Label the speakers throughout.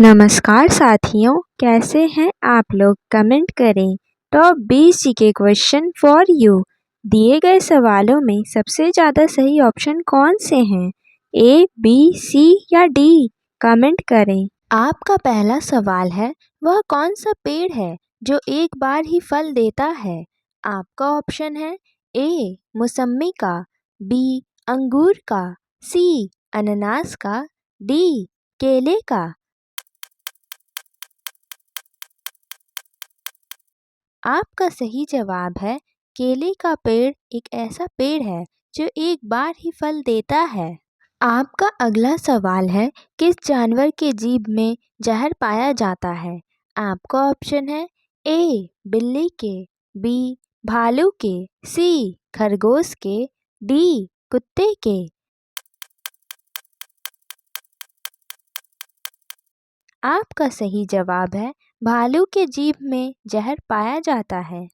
Speaker 1: नमस्कार साथियों, कैसे हैं आप लोग? कमेंट करें। Top 20 GK question for you. दिए गए सवालों में सबसे ज़्यादा सही ऑप्शन कौन से हैं? ए, बी, सी या डी? कमेंट करें। आपका पहला सवाल है, वह कौन सा पेड़ है जो एक बार ही फल देता है? आपका ऑप्शन है ए, मौसम्मी का, बी, अंगूर का, सी, अनानास का, डी, केले का। आपका सही जवाब है केले का पेड़ एक ऐसा पेड़ है जो एक बार ही फल देता है। आपका अगला सवाल है, किस जानवर के जीभ में जहर पाया जाता है? आपका ऑप्शन है ए, बिल्ली के, बी, भालू के, सी, खरगोश के, डी, कुत्ते के। आपका सही जवाब है भालू के जीभ में जहर पाया जाता है।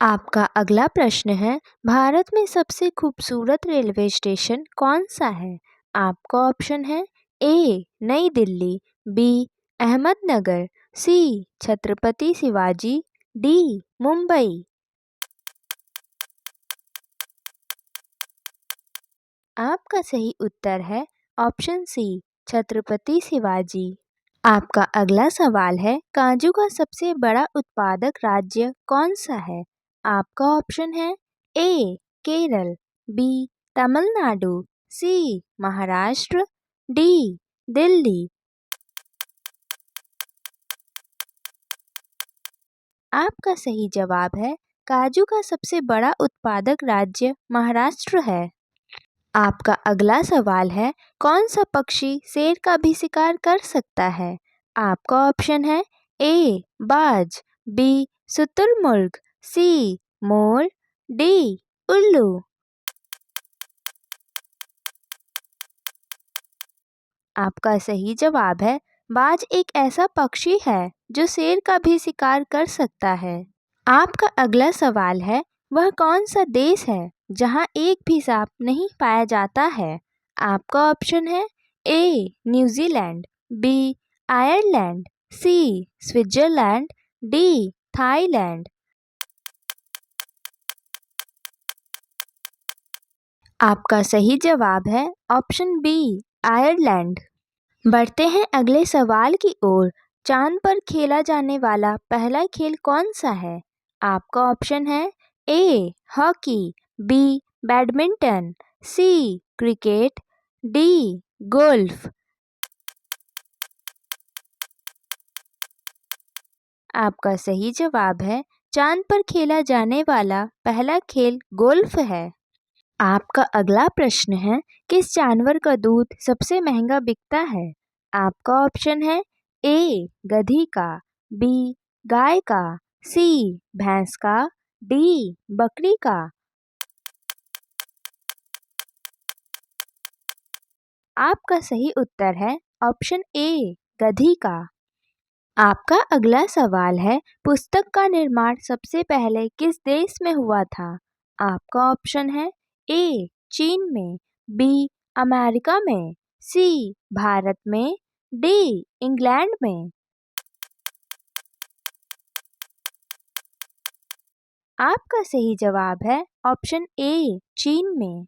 Speaker 1: आपका अगला प्रश्न है, भारत में सबसे खूबसूरत रेलवे स्टेशन कौन सा है? आपका ऑप्शन है ए, नई दिल्ली, बी, अहमदनगर, सी, छत्रपति शिवाजी, डी, मुंबई। आपका सही उत्तर है ऑप्शन सी, छत्रपति शिवाजी। आपका अगला सवाल है, काजू का सबसे बड़ा उत्पादक राज्य कौन सा है? आपका ऑप्शन है ए, केरल, बी, तमिलनाडु, सी, महाराष्ट्र, डी, दिल्ली। आपका सही जवाब है काजू का सबसे बड़ा उत्पादक राज्य महाराष्ट्र है। आपका अगला सवाल है, कौन सा पक्षी शेर का भी शिकार कर सकता है? आपका ऑप्शन है ए, बाज, बी, शुतुरमुर्ग, सी, मोर, डी, उल्लू। आपका सही जवाब है बाज एक ऐसा पक्षी है जो शेर का भी शिकार कर सकता है। आपका अगला सवाल है, वह कौन सा देश है जहां एक भी सांप नहीं पाया जाता है? आपका ऑप्शन है ए, न्यूजीलैंड, बी, आयरलैंड, सी, स्विट्जरलैंड, डी, थाईलैंड। आपका सही जवाब है ऑप्शन बी, आयरलैंड। बढ़ते हैं अगले सवाल की ओर। चांद पर खेला जाने वाला पहला खेल कौन सा है? आपका ऑप्शन है ए, हॉकी, बी, बैडमिंटन, सी, क्रिकेट, डी, गोल्फ। आपका सही जवाब है चांद पर खेला जाने वाला पहला खेल गोल्फ है। आपका अगला प्रश्न है, किस जानवर का दूध सबसे महंगा बिकता है? आपका ऑप्शन है ए, गधी का, बी, गाय का, सी, भैंस का, डी, बकरी का। आपका सही उत्तर है ऑप्शन ए, गधी का। आपका अगला सवाल है, पुस्तक का निर्माण सबसे पहले किस देश में हुआ था? आपका ऑप्शन है ए, चीन में, बी, अमेरिका में, सी, भारत में, डी, इंग्लैंड में। आपका सही जवाब है ऑप्शन ए, चीन में।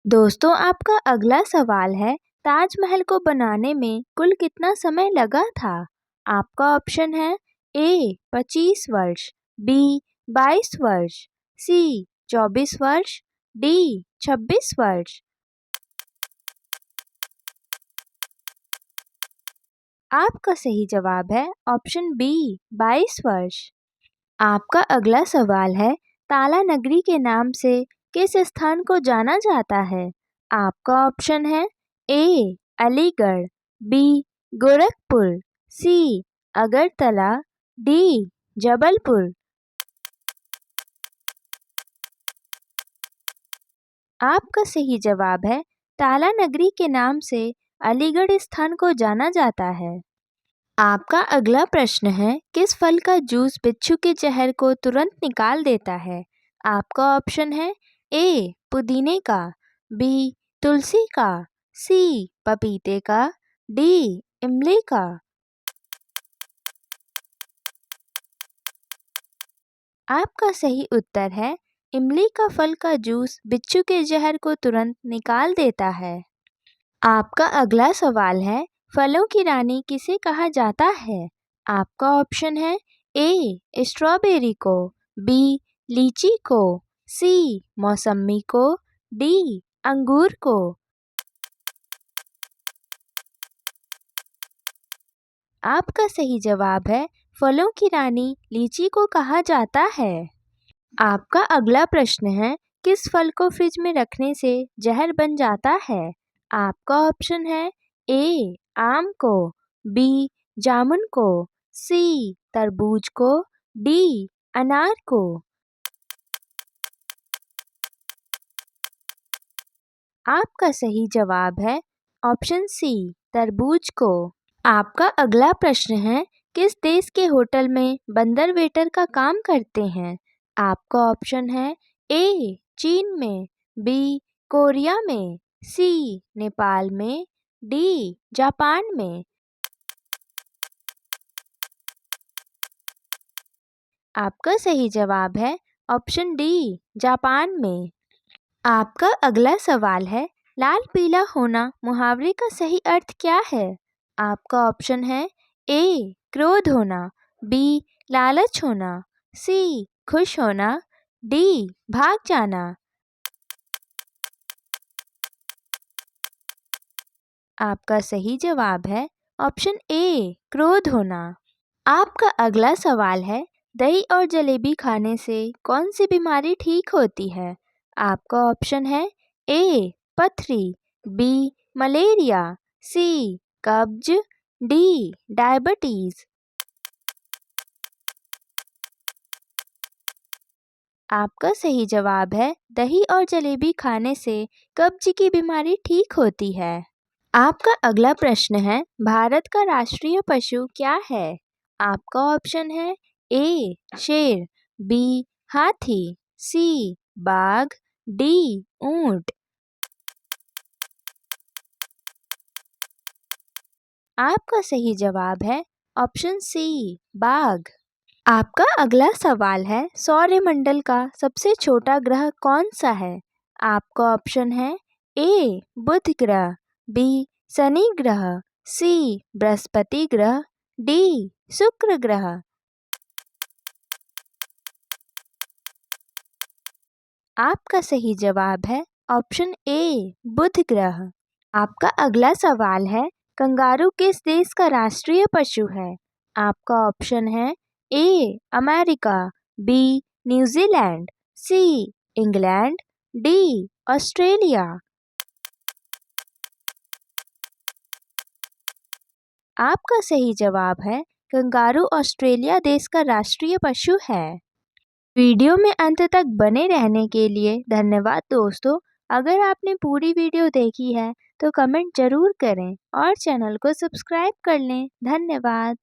Speaker 1: दोस्तों, आपका अगला सवाल है, ताजमहल को बनाने में कुल कितना समय लगा था? आपका ऑप्शन है ए, 25 वर्ष, बी, 22 वर्ष, सी, 24 वर्ष, डी, 26 वर्ष। आपका सही जवाब है ऑप्शन बी, 22 वर्ष। आपका अगला सवाल है, ताला नगरी के नाम से किस स्थान को जाना जाता है? आपका ऑप्शन है ए, अलीगढ़, बी, गोरखपुर, सी, अगरतला, डी, जबलपुर। आपका सही जवाब है ताला नगरी के नाम से अलीगढ़ स्थान को जाना जाता है। आपका अगला प्रश्न है, किस फल का जूस बिच्छू के जहर को तुरंत निकाल देता है? आपका ऑप्शन है ए, पुदीने का, बी, तुलसी का, सी, पपीते का, डी, इमली का। आपका सही उत्तर है इमली का फल का जूस बिच्छू के जहर को तुरंत निकाल देता है। आपका अगला सवाल है, फलों की रानी किसे कहा जाता है? आपका ऑप्शन है ए स्ट्रॉबेरी को, बी लीची को, सी मौसम्मी को, डी अंगूर को। आपका सही जवाब है फलों की रानी लीची को कहा जाता है। आपका अगला प्रश्न है, किस फल को फ्रिज में रखने से जहर बन जाता है? आपका ऑप्शन है ए आम को, बी जामुन को, सी तरबूज को, डी अनार को। आपका सही जवाब है ऑप्शन सी तरबूज को। आपका अगला प्रश्न है, किस देश के होटल में बंदर वेटर का काम करते हैं? आपका ऑप्शन है ए चीन में, बी कोरिया में, सी नेपाल में, डी जापान में। आपका सही जवाब है ऑप्शन डी जापान में। आपका अगला सवाल है, लाल पीला होना मुहावरे का सही अर्थ क्या है? आपका ऑप्शन है ए क्रोध होना, बी लालच होना, सी खुश होना, डी भाग जाना। आपका सही जवाब है ऑप्शन ए क्रोध होना। आपका अगला सवाल है, दही और जलेबी खाने से कौन सी बीमारी ठीक होती है? आपका ऑप्शन है ए पथरी, बी मलेरिया, सी कब्ज, डी डायबिटीज। आपका सही जवाब है दही और जलेबी खाने से कब्ज की बीमारी ठीक होती है। आपका अगला प्रश्न है, भारत का राष्ट्रीय पशु क्या है? आपका ऑप्शन है ए शेर, बी हाथी, सी बाघ, डी ऊंट। आपका सही जवाब है ऑप्शन सी बाघ। आपका अगला सवाल है, सौरमंडल का सबसे छोटा ग्रह कौन सा है? आपका ऑप्शन है ए बुध ग्रह, बी शनि ग्रह, सी बृहस्पति ग्रह, डी शुक्र ग्रह। आपका सही जवाब है ऑप्शन ए बुध ग्रह। आपका अगला सवाल है, कंगारू किस देश का राष्ट्रीय पशु है? आपका ऑप्शन है A America, B New Zealand, C England, D Australia. आपका सही जवाब है कंगारू ऑस्ट्रेलिया देश का राष्ट्रीय पशु है। वीडियो में अंत तक बने रहने के लिए धन्यवाद दोस्तों। अगर आपने पूरी वीडियो देखी है तो कमेंट जरूर करें और चैनल को सब्सक्राइब कर लें। धन्यवाद।